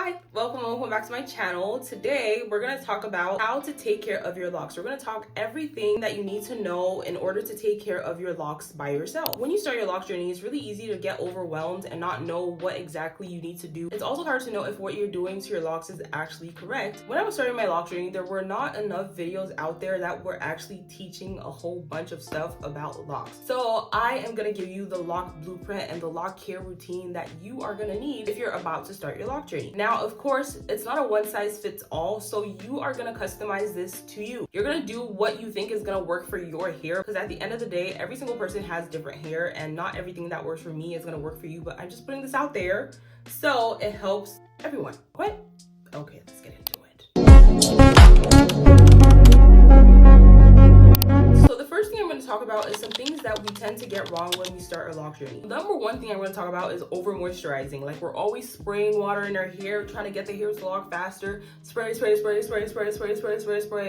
Hi, welcome back to my channel. Today, we're going to talk about how to take care of your locks. We're going to talk everything that you need to know in order to take care of your locks by yourself. When you start your lock journey, it's really easy to get overwhelmed and not know what exactly you need to do. It's also hard to know if what you're doing to your locks is actually correct. When I was starting my lock journey, there were not enough videos out there that were actually teaching a whole bunch of stuff about locks. So I am going to give you the lock blueprint and the lock care routine that you are going to need if you're about to start your lock journey. Now, of course, it's not a one size fits all, so you are gonna customize this to you. You're gonna do what you think is gonna work for your hair, because at the end of the day, every single person has different hair, and not everything that works for me is gonna work for you, but I'm just putting this out there so it helps everyone. What? Okay, let's get into it. So the first thing I'm going to talk about is some things that we tend to get wrong when we start our lock journey. Number one thing I'm going to talk about is over moisturizing. Like, we're always spraying water in our hair, trying to get the hair to lock faster. Spray.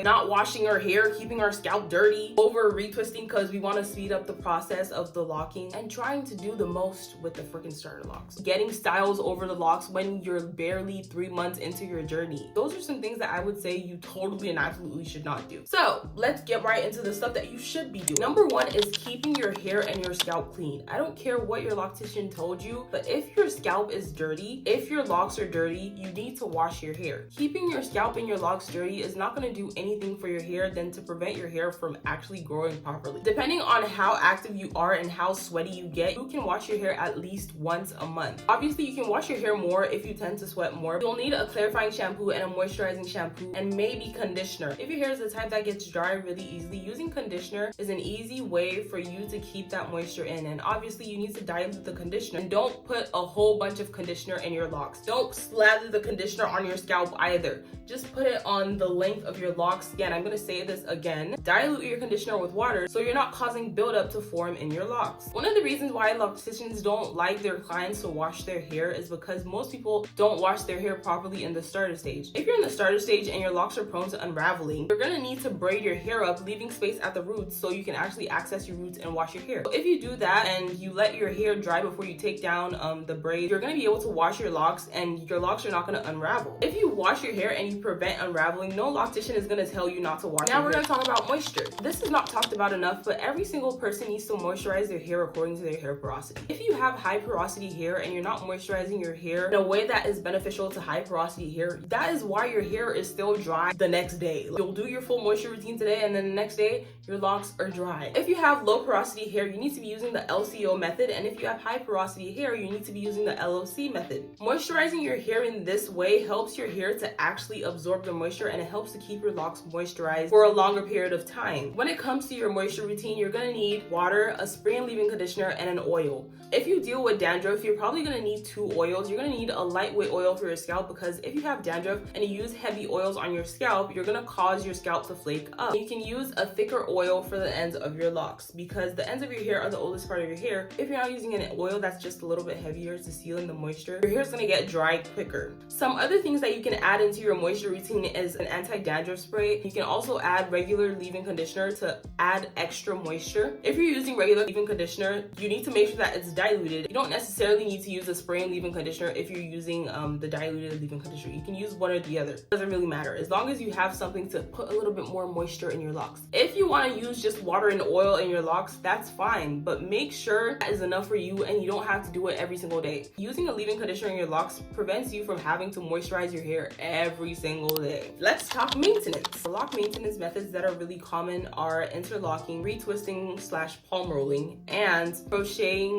Not washing our hair, keeping our scalp dirty. Over retwisting because we want to speed up the process of the locking, and trying to do the most with the freaking starter locks. Getting styles over the locks when you're barely 3 months into your journey. Those are some things that I would say you totally and absolutely should not do. So let's get right into the stuff that you should be doing. Number one is keeping your hair and your scalp clean. I don't care what your loctician told you, but if your scalp is dirty, if your locks are dirty, you need to wash your hair. Keeping your scalp and your locks dirty is not going to do anything for your hair than to prevent your hair from actually growing properly. Depending on how active you are and how sweaty you get, you can wash your hair at least once a month. Obviously, you can wash your hair more if you tend to sweat more. You'll need a clarifying shampoo and a moisturizing shampoo, and maybe conditioner. If your hair is the type that gets dry really easily, using conditioner is an easy way for you to keep that moisture in. And obviously, you need to dilute the conditioner, and don't put a whole bunch of conditioner in your locks. Don't slather the conditioner on your scalp either. Just put it on the length of your locks. Again, I'm going to say this again. Dilute your conditioner with water so you're not causing buildup to form in your locks. One of the reasons why locticians don't like their clients to wash their hair is because most people don't wash their hair properly in the starter stage. If you're in the starter stage and your locks are prone to unraveling, you're going to need to braid your hair up, leaving space at the roots so you can actually access your roots and wash your hair. So if you do that and you let your hair dry before you take down the braid, you're going to be able to wash your locks, and your locks are not going to unravel. If you wash your hair and you prevent unraveling, no loctician is going to tell you not to wash. Now we're going to talk about moisture. This is not talked about enough, but every single person needs to moisturize their hair according to their hair porosity. If you have high porosity hair and you're not moisturizing your hair in a way that is beneficial to high porosity hair, that is why your hair is still dry the next day. You'll do your full moisture routine today, and then the next day your locks are dry. If you have low porosity hair, you need to be using the LCO method, and if you have high porosity hair, you need to be using the LOC method. Moisturizing your hair in this way helps your hair to actually absorb the moisture, and it helps to keep your locks moisturized for a longer period of time. When it comes to your moisture routine, you're going to need water, a spray and leave-in conditioner, and an oil. If you deal with dandruff, you're probably going to need 2 oils. You're going to need a lightweight oil for your scalp, because if you have dandruff and you use heavy oils on your scalp, you're going to cause your scalp to flake up. You can use a thicker oil for the ends of your locks, because the ends of your hair are the oldest part of your hair. If you're not using an oil that's just a little bit heavier to seal in the moisture, your hair is going to get dry quicker. Some other things that you can add into your moisture routine is an anti-dandruff spray. You can also add regular leave-in conditioner to add extra moisture. If you're using regular leave-in conditioner, you need to make sure that it's diluted. You don't necessarily need to use a spray and leave-in conditioner if you're using the diluted leave-in conditioner. You can use one or the other. It doesn't really matter, as long as you have something to put a little bit more moisture in your locks. If you want to use just water and oil in your locks, that's fine, but make sure that is enough for you and you don't have to do it every single day. Using a leave-in conditioner in your locks prevents you from having to moisturize your hair every single day. Let's talk maintenance. The lock maintenance methods that are really common are interlocking, retwisting / palm rolling, and crocheting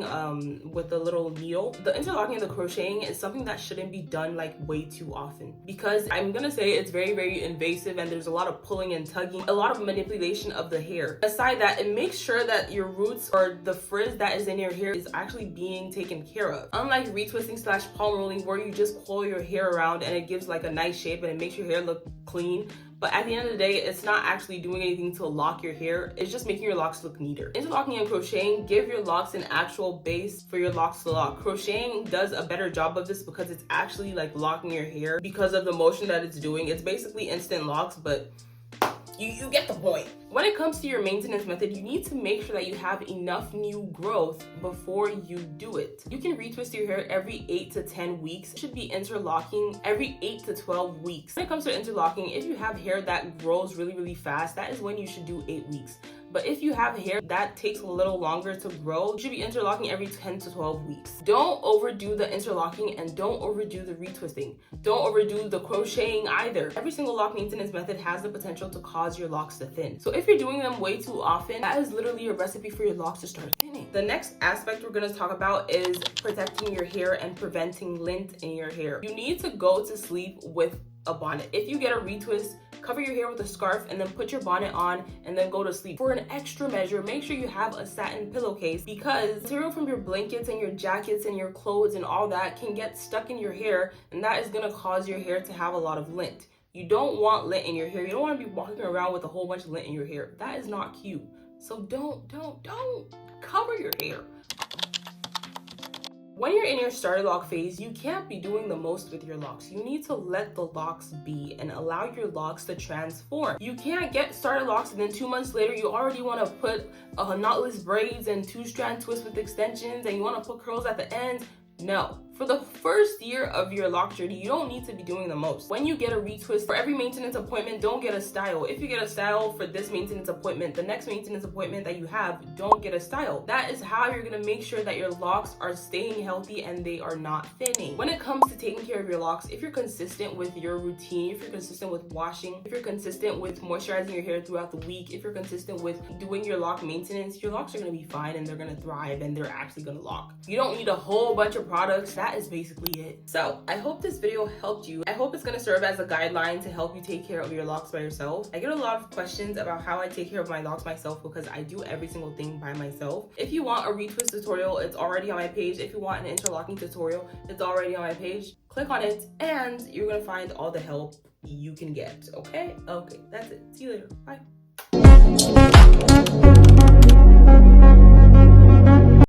with a little needle. The interlocking and the crocheting is something that shouldn't be done like way too often, because I'm gonna say it's very invasive, and there's a lot of pulling and tugging, a lot of manipulation of the hair. Aside that, it makes sure that your roots or the frizz that is in your hair is actually being taken care of. Unlike retwisting / palm rolling, where you just coil your hair around and it gives like a nice shape and it makes your hair look clean, but at the end of the day, it's not actually doing anything to lock your hair. It's just making your locks look neater. Interlocking and crocheting give your locks an actual base for your locks to lock. Crocheting does a better job of this because it's actually like locking your hair because of the motion that it's doing. It's basically instant locks, but You get the point. When it comes to your maintenance method, you need to make sure that you have enough new growth before you do it. You can retwist your hair every 8 to 10 weeks. You should be interlocking every 8 to 12 weeks. When it comes to interlocking, if you have hair that grows really fast, that is when you should do 8 weeks. But if you have hair that takes a little longer to grow, you should be interlocking every 10 to 12 weeks. Don't overdo the interlocking and don't overdo the retwisting. Don't overdo the crocheting either. Every single lock maintenance method has the potential to cause your locks to thin. So if you're doing them way too often, that is literally a recipe for your locks to start thinning. The next aspect we're going to talk about is protecting your hair and preventing lint in your hair. You need to go to sleep with a bonnet. If you get a retwist, cover your hair with a scarf and then put your bonnet on and then go to sleep. For an extra measure, make sure you have a satin pillowcase because material from your blankets and your jackets and your clothes and all that can get stuck in your hair, and that is going to cause your hair to have a lot of lint. You don't want lint in your hair. You don't want to be walking around with a whole bunch of lint in your hair. That is not cute. So don't cover your hair. When you're in your starter lock phase, you can't be doing the most with your locks. You need to let the locks be and allow your locks to transform. You can't get starter locks and then 2 months later you already want to put knotless braids and 2-strand twists with extensions and you want to put curls at the ends. No. For the first year of your lock journey, you don't need to be doing the most. When you get a retwist, for every maintenance appointment, don't get a style. If you get a style for this maintenance appointment, the next maintenance appointment that you have, don't get a style. That is how you're gonna make sure that your locks are staying healthy and they are not thinning. When it comes to taking care of your locks, if you're consistent with your routine, if you're consistent with washing, if you're consistent with moisturizing your hair throughout the week, if you're consistent with doing your lock maintenance, your locks are gonna be fine and they're gonna thrive and they're actually gonna lock. You don't need a whole bunch of products. That is basically it. So I hope this video helped you. I hope it's going to serve as a guideline to help you take care of your locks by yourself. I get a lot of questions about how I take care of my locks myself because I do every single thing by myself. If you want a retwist tutorial, it's already on my page. If you want an interlocking tutorial, it's already on my page. Click on it and you're going to find all the help you can get. Okay, that's it. See you later. Bye.